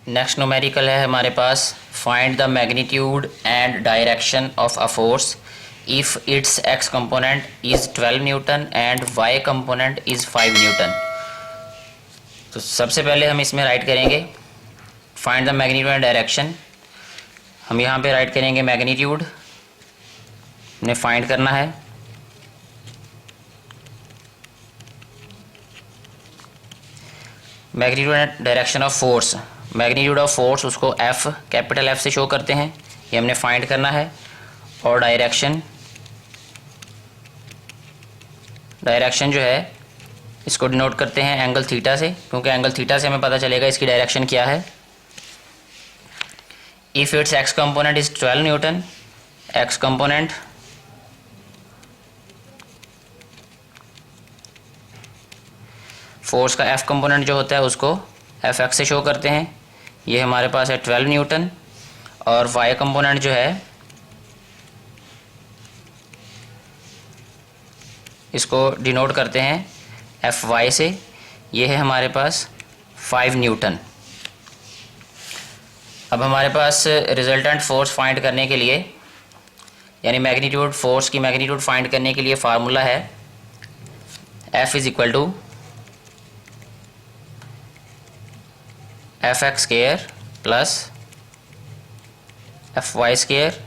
Next numerical है हमारे पास, find the magnitude and direction of a force if its x component is 12 newton and y component is 5 newton. तो सबसे पहले हम इसमें राइट करेंगे find the magnitude and direction. हम यहाँ पे राइट करेंगे मैग्नीट्यूड ने फाइंड करना है, magnitude and direction of force. Magnitude of force उसको एफ, कैपिटल एफ से शो करते हैं, ये हमने फाइंड करना है। और डायरेक्शन जो है इसको डिनोट करते हैं एंगल थीटा से, क्योंकि एंगल थीटा से हमें पता चलेगा इसकी डायरेक्शन क्या है। If its x component is 12 Newton, x component force का एफ कंपोनेंट जो होता है उसको एफ एक्स से शो करते हैं, ये हमारे पास है 12 न्यूटन। और वाई कंपोनेंट जो है इसको डिनोट करते हैं एफ वाई से, ये है हमारे पास 5 न्यूटन। अब हमारे पास रिजल्टेंट फोर्स फाइंड करने के लिए, यानी मैग्नीट्यूड फोर्स की मैग्नीट्यूड फाइंड करने के लिए फार्मूला है F is equal to F X square plus F Y square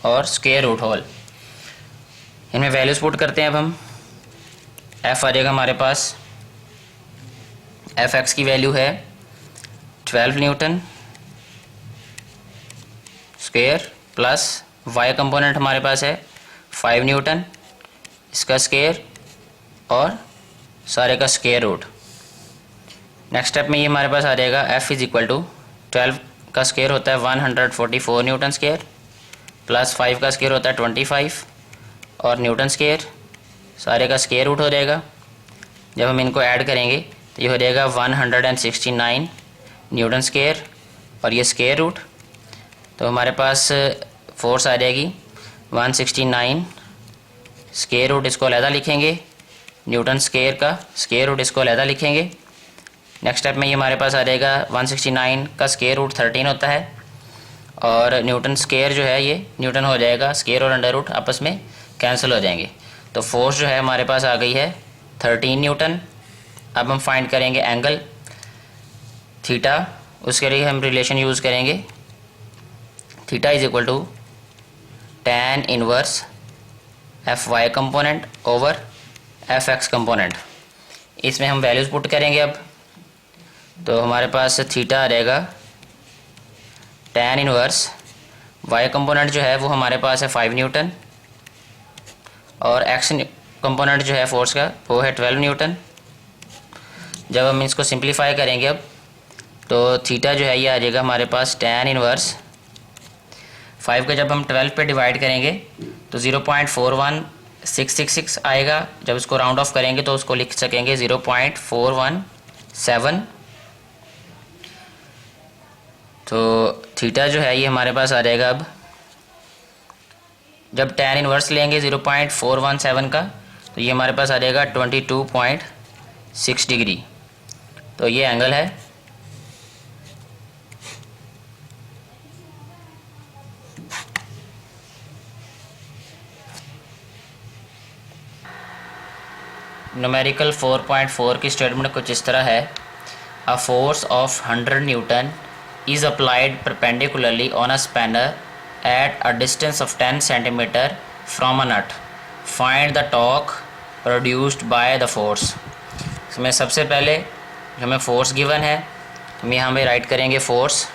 और स्क्वायर रूट होल। इनमें वैल्यूज पुट करते हैं। अब हम एफ आ जाएगा हमारे पास, एफ एक्स की वैल्यू है 12 newton square plus Y component हमारे पास है 5 न्यूटन, इसका स्क्वायर और सारे का स्क्वायर रूट। नेक्स्ट स्टेप में ये हमारे पास आ जाएगा एफ इज इक्वल टू 12 का स्क्वायर होता है 144 न्यूटन स्क्वायर प्लस 5 का स्क्वायर होता है 25 और न्यूटन स्क्वायर, सारे का स्क्वायर रूट हो जाएगा। जब हम इनको ऐड करेंगे तो ये हो जाएगा 169 न्यूटन स्क्वायर और ये स्क्वायर रूट। तो हमारे पास फोर्स आ जाएगी 169 स्क्वायर रूट, इसको अलहदा लिखेंगे, न्यूटन स्क्वायर का स्क्वायर रूट इसको अलहदा लिखेंगे। नेक्स्ट स्टेप में ये हमारे पास आ जाएगा 169 का स्क्वायर रूट 13 होता है और न्यूटन स्क्वायर जो है ये न्यूटन हो जाएगा, स्क्वायर और अंडर रूट आपस में कैंसिल हो जाएंगे। तो फोर्स जो है हमारे पास आ गई है 13 न्यूटन। अब हम फाइंड करेंगे एंगल थीटा, उसके लिए हम रिलेशन यूज़ करेंगे theta is equal to tan inverse F Y component over F X component. इसमें हम वैल्यूज़ पुट करेंगे। अब तो हमारे पास थीटा आ जाएगा tan इनवर्स वाई कंपोनेंट जो है वो हमारे पास है 5 न्यूटन और एक्स कंपोनेंट जो है फोर्स का वो है 12 न्यूटन। जब हम इसको सिंप्लीफाई करेंगे अब तो थीटा जो है ये आ जाएगा हमारे पास tan इनवर्स 5 का जब हम 12 पे डिवाइड करेंगे तो 0.41666 आएगा। जब इसको राउंड ऑफ करेंगे तो उसको लिख सकेंगे 0.417। तो थीटा जो है ये हमारे पास आ जाएगा। अब जब tan इनवर्स लेंगे 0.417 का तो ये हमारे पास आ जाएगा 22.6 डिग्री। तो ये एंगल है। न्यूमेरिकल 4.4 की स्टेटमेंट कुछ इस तरह है, a force of 100 Newton is applied perpendicularly on a spanner at a distance of 10 cm from a nut. Find the torque produced by the force. इसमें सबसे पहले हमें फोर्स गिवन है, हम यहाँ पे राइट करेंगे फोर्स,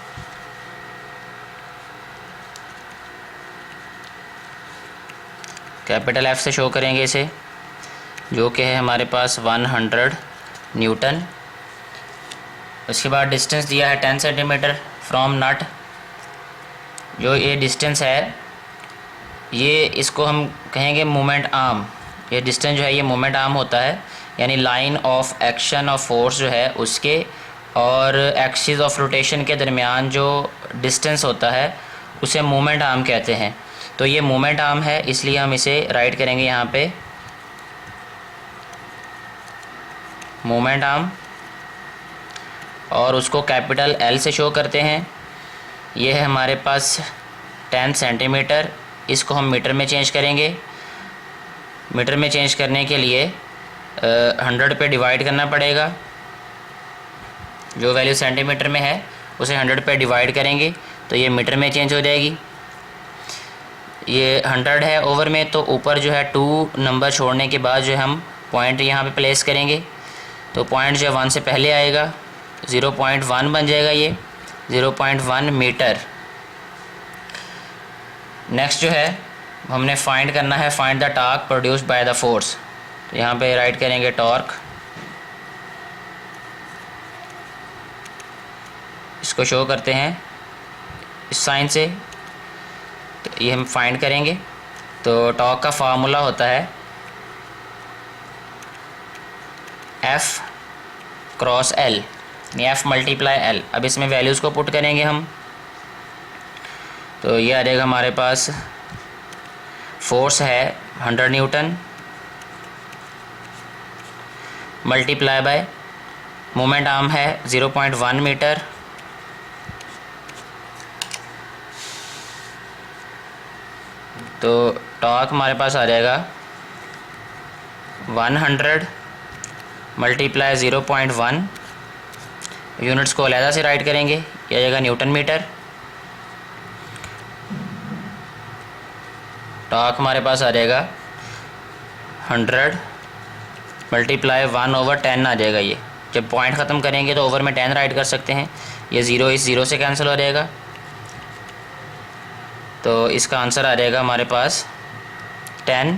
कैपिटल एफ से शो करेंगे इसे, जो कि है हमारे पास 100 न्यूटन। उसके बाद डिस्टेंस दिया है 10 सेंटीमीटर फ्रॉम नट। जो ये डिस्टेंस है ये इसको हम कहेंगे मोमेंट आर्म। ये डिस्टेंस जो है ये मोमेंट आर्म होता है, यानी line of action of force जो है उसके और एक्सिस ऑफ रोटेशन के दरमियान जो डिस्टेंस होता है उसे मोमेंट आर्म कहते हैं। तो ये मोमेंट आर्म है, इसलिए हम इसे राइट करेंगे यहाँ पे मोमेंट आर्म। और उसको कैपिटल L से शो करते हैं। ये है हमारे पास 10 सेंटीमीटर, इसको हम मीटर में चेंज करेंगे। मीटर में चेंज करने के लिए 100 पे डिवाइड करना पड़ेगा। जो वैल्यू सेंटीमीटर में है उसे 100 पे डिवाइड करेंगे तो ये मीटर में चेंज हो जाएगी। ये 100 है ओवर में, तो ऊपर जो है 2 नंबर छोड़ने के बाद जो हम पॉइंट यहाँ पे प्लेस करेंगे तो पॉइंट जो 1 से पहले आएगा 0.1 बन जाएगा, ये 0.1 मीटर। नेक्स्ट जो है हमने फाइंड करना है, find the torque produced by the force. तो यहाँ पे राइट करेंगे टॉर्क, इसको शो करते हैं इस साइन से। तो ये हम फाइंड करेंगे। तो टॉर्क का फार्मूला होता है F क्रॉस L, यानी F मल्टीप्लाई L। अब इसमें वैल्यूज़ को पुट करेंगे हम, तो ये आ जाएगा हमारे पास फोर्स है 100 Newton multiply by moment arm है 0.1 मीटर, तो टॉर्क हमारे पास आ जाएगा 100 मल्टीप्लाई 0.1। यूनिट्स को अलहदा से राइट करेंगे, ये आ जाएगा न्यूटन मीटर। टॉर्क हमारे पास आ जाएगा 100 मल्टीप्लाई 1/10 आ जाएगा। ये जब पॉइंट ख़त्म करेंगे तो ओवर में 10 राइट कर सकते हैं। ये 0 इस 0 से कैंसिल हो जाएगा, तो इसका आंसर आ जाएगा हमारे पास 10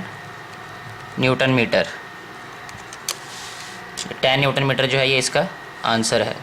न्यूटन मीटर। 10 न्यूटन मीटर जो है ये इसका आंसर है।